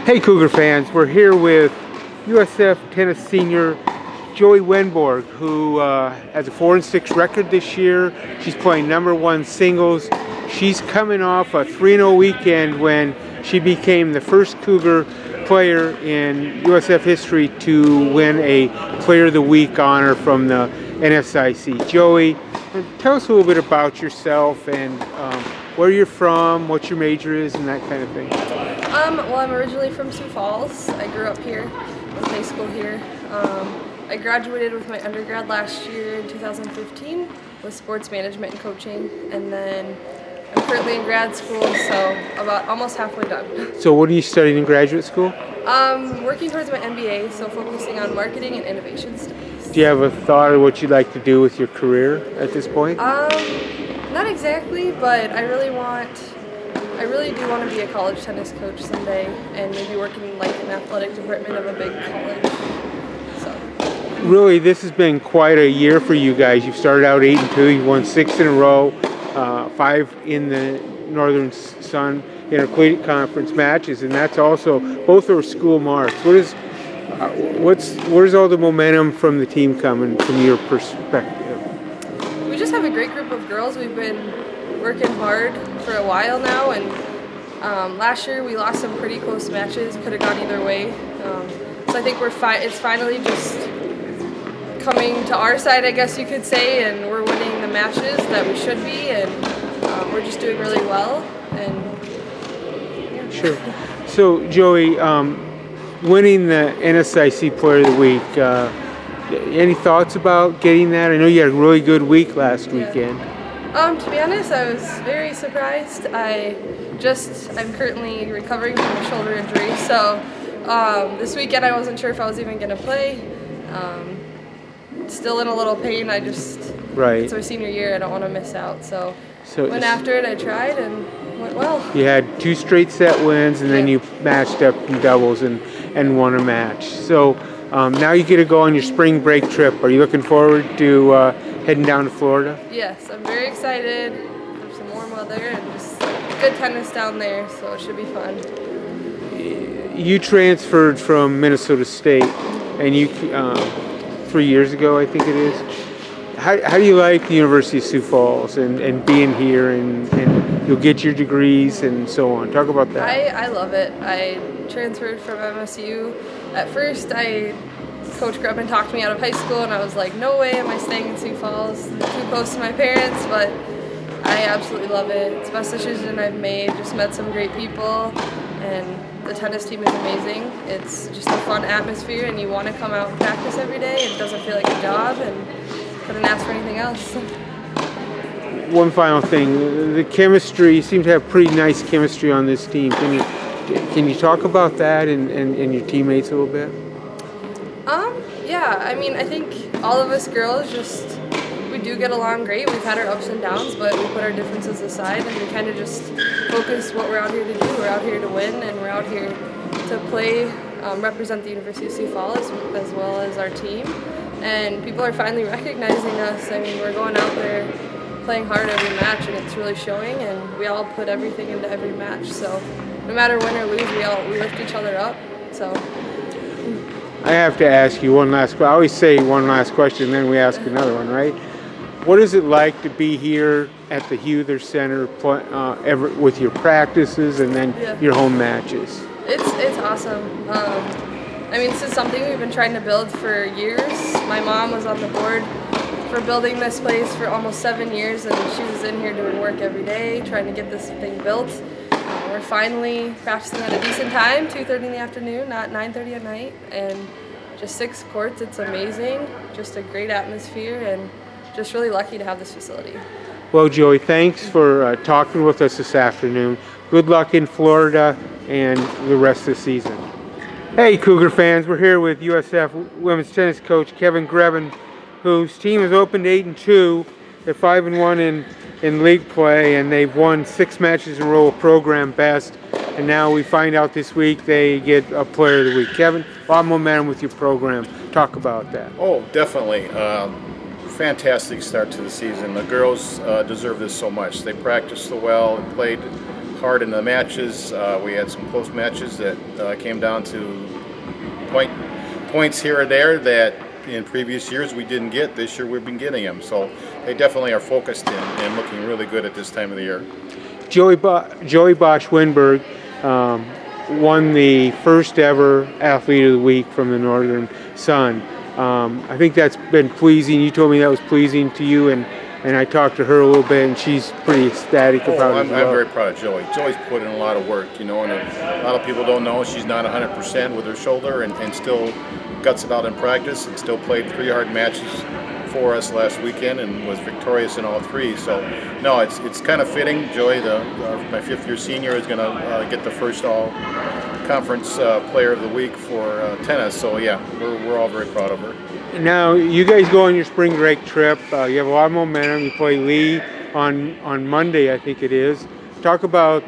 Hey Cougar fans, we're here with USF tennis senior Joey Wenborg, who has a 4-6 record this year. She's playing #1 singles. She's coming off a 3-0 weekend when she became the first Cougar player in USF history to win a Player of the Week honor from the NSIC. Joey, tell us a little bit about yourself and where you're from, what your major is, and that kind of thing. Well, I'm originally from Sioux Falls. I grew up here, went to high school here. I graduated with my undergrad last year in 2015 with sports management and coaching, and then I'm currently in grad school, so about almost halfway done. So what are you studying in graduate school? Working towards my MBA, so focusing on marketing and innovation studies. Do you have a thought of what you'd like to do with your career at this point? Not exactly, but I really do want to be a college tennis coach someday, and maybe work in like an athletic department of a big college. So. Really, this has been quite a year for you guys. You've started out 8-2. You've won 6 in a row, 5 in the Northern Sun Intercollegiate Conference matches, and that's also both are school marks. Where's all the momentum from the team coming from your perspective? We just have a great group of girls. We've been working hard for a while now, and last year we lost some pretty close matches. Could have gone either way. So I think it's finally just coming to our side, I guess you could say, and we're winning the matches that we should be, and we're just doing really well. And yeah. Sure. So Joey, winning the NSIC Player of the Week, any thoughts about getting that? I know you had a really good week last weekend. To be honest, I was very surprised. I'm currently recovering from a shoulder injury, so this weekend I wasn't sure if I was even going to play. Still in a little pain. It's my senior year, I don't want to miss out. So went after it, I tried, and went well. You had 2 straight set wins, and then you matched up in doubles and won a match. So now you get to go on your spring break trip. Are you looking forward to heading down to Florida? Yes, I'm very excited for some warm weather and just good tennis down there, so it should be fun. You transferred from Minnesota State, and you 3 years ago, I think it is. How do you like the University of Sioux Falls and being here, and you'll get your degrees and so on? Talk about that. I love it. I transferred from MSU. At first, Coach Grebin talked me out of high school, and I was like, no way am I staying in Sioux Falls. Too close to my parents, but I absolutely love it. It's the best decision I've made. Just met some great people, and the tennis team is amazing. It's just a fun atmosphere, and you want to come out and practice every day. It doesn't feel like a job, and couldn't ask for anything else. One final thing, the chemistry, you seem to have pretty nice chemistry on this team. Can you talk about that and your teammates a little bit? Yeah, I mean, I think all of us girls we do get along great. We've had our ups and downs, but we put our differences aside and we kind of just focus what we're out here to do. We're out here to win, and we're out here to play, represent the University of Sioux Falls as well as our team. And people are finally recognizing us. I mean, we're going out there playing hard every match, and it's really showing, and we all put everything into every match. So no matter win or lose, we lift each other up. So I have to ask you one last question. I always say one last question, and then we ask another one, right? What is it like to be here at the Huther Center with your practices and then your home matches? It's awesome. I mean, this is something we've been trying to build for years. My mom was on the board for building this place for almost 7 years, and she was in here doing work every day, trying to get this thing built. We're finally practicing at a decent time, 2:30 in the afternoon, not 9:30 at night, and just 6 courts. It's amazing, just a great atmosphere, and just really lucky to have this facility. Well, Joey, thanks for talking with us this afternoon. Good luck in Florida and the rest of the season. Hey, Cougar fans, we're here with USF women's tennis coach Kevin Grebin, whose team has opened 8-2. They're 5-1 in league play, and they've won 6 matches in a row, program best. And now we find out this week they get a Player of the Week. Kevin, a lot of momentum with your program. Talk about that. Oh, definitely. Fantastic start to the season. The girls deserve this so much. They practiced so well and played hard in the matches. We had some close matches that came down to points here or there that in previous years we didn't get. This year we've been getting them. So they definitely are focused in and looking really good at this time of the year. Joey Bosch Wenborg won the first ever Athlete of the Week from the Northern Sun. I think that's been pleasing. You told me that was pleasing to you, and I talked to her a little bit, and she's pretty ecstatic about it. I'm very proud of Joey. Joey's put in a lot of work, you know, and a lot of people don't know she's not 100% with her shoulder and still guts it out in practice and still played 3 hard matches for us last weekend and was victorious in all 3. So, no, it's kind of fitting. Joey, my 5th-year senior, is going to get the first all-conference player of the week for tennis. So, yeah, we're all very proud of her. Now, you guys go on your spring break trip. You have a lot of momentum. You play Lee on Monday, I think it is. Talk about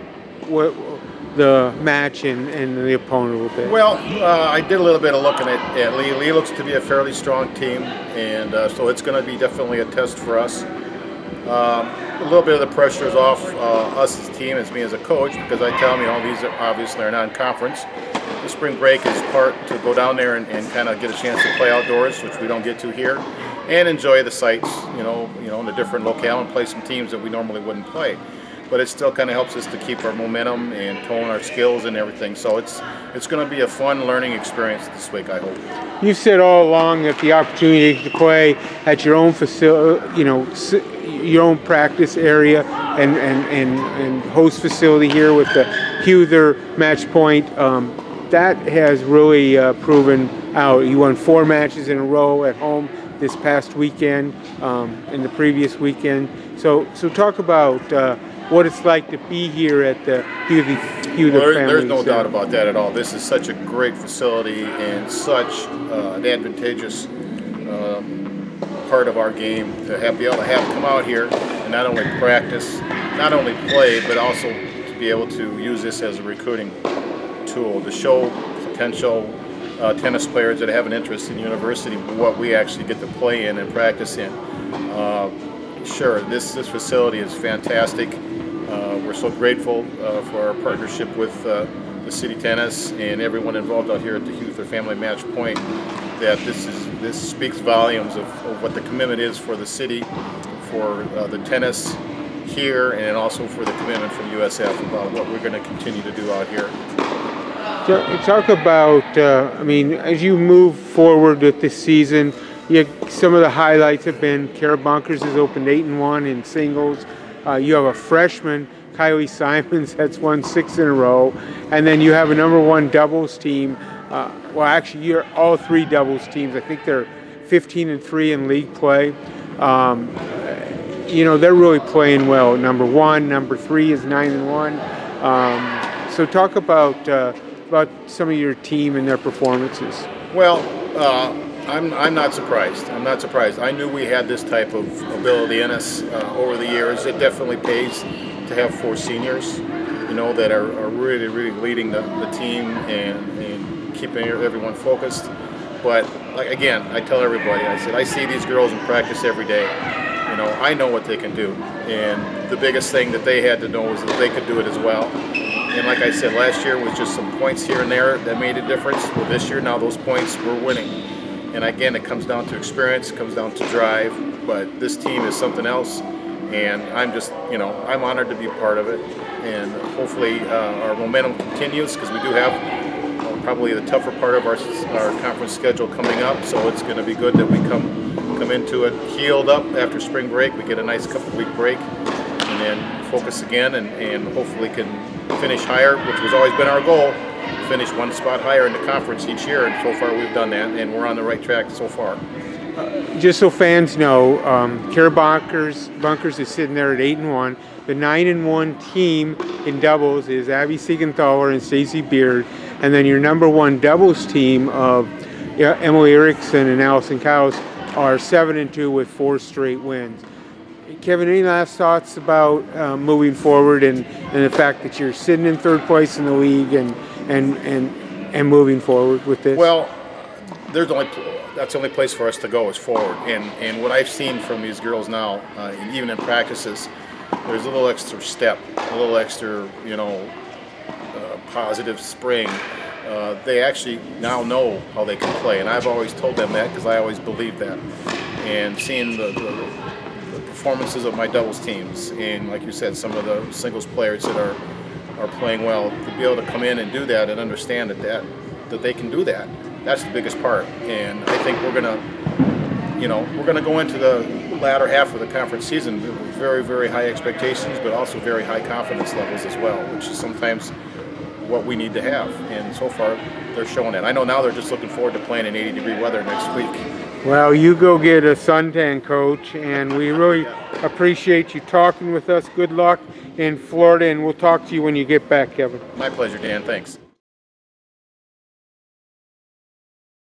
the match and the opponent a little bit. Well, I did a little bit of looking at Lee. Lee looks to be a fairly strong team, and so it's going to be definitely a test for us. A little bit of the pressure is off us as a team, as me as a coach, because I tell them, you know, these are obviously non-conference. The spring break is part to go down there and kind of get a chance to play outdoors, which we don't get to here, and enjoy the sights, you know, in a different locale and play some teams that we normally wouldn't play. But it still kind of helps us to keep our momentum and tone our skills and everything. So it's going to be a fun learning experience this week, I hope. You've said all along that the opportunity to play at your own facility, you know, your own practice area and host facility here with the Huther Match Point, that has really proven out. You won 4 matches in a row at home this past weekend and the previous weekend. So talk about what it's like to be here at the Huther Family There's no Center. doubt about that at all. This is such a great facility and such an advantageous part of our game to be able to have come out here and not only practice, not only play, but also to be able to use this as a recruiting tool to show potential tennis players that have an interest in university what we actually get to play in and practice in. Sure, this facility is fantastic. We're so grateful for our partnership with the City Tennis and everyone involved out here at the Huther Family Match Point. That this speaks volumes of what the commitment is for the city, for the tennis here, and also for the commitment from USF about what we're going to continue to do out here. Talk about, I mean, as you move forward with this season, some of the highlights have been Kara Bunkers has opened 8-1 in singles. You have a freshman, Kylie Simons, that's won 6 in a row. And then you have a #1 doubles team. Well, actually, you're all 3 doubles teams. I think they're 15-3 in league play. You know, they're really playing well. #1, #3 is 9-1. So talk about some of your team and their performances. Well, I'm not surprised. I'm not surprised. I knew we had this type of ability in us over the years. It definitely pays to have 4 seniors, you know, that are really, really leading the team and keeping everyone focused. But like, again, I tell everybody, I said, I see these girls in practice every day. You know, I know what they can do. And the biggest thing that they had to know was that they could do it as well. And like I said, last year was just some points here and there that made a difference. Well, this year, now those points we're winning. And again, it comes down to experience, it comes down to drive, but this team is something else, and I'm just, you know, I'm honored to be part of it, and hopefully our momentum continues, because we do have probably the tougher part of our conference schedule coming up, so it's going to be good that we come into it healed up after spring break. We get a nice couple-week break, and then focus again, and hopefully can finish higher, which has always been our goal. Finish 1 spot higher in the conference each year, and so far we've done that, and we're on the right track so far. Just so fans know, Kara Bunkers is sitting there at 8-1. The 9-1 team in doubles is Abby Siegenthaler and Stacey Beard, and then your #1 doubles team of Emily Erickson and Allison Cowles are 7-2 with 4 straight wins. Kevin, any last thoughts about moving forward and the fact that you're sitting in 3rd place in the league and moving forward with this? Well, that's the only place for us to go is forward. And what I've seen from these girls now, even in practices, there's a little extra step, a little extra, you know, positive spring. They actually now know how they can play, and I've always told them that because I always believed that. And seeing the performances of my doubles teams, and like you said, some of the singles players that are playing well, to be able to come in and do that and understand that they can do that, that's the biggest part. And I think we're gonna go into the latter half of the conference season with very, very high expectations, but also very high confidence levels as well, which is sometimes what we need to have. And so far, they're showing that. I know now they're just looking forward to playing in 80-degree weather next week. Well, you go get a suntan, Coach, and we really appreciate you talking with us. Good luck in Florida, and we'll talk to you when you get back, Kevin. My pleasure, Dan. Thanks.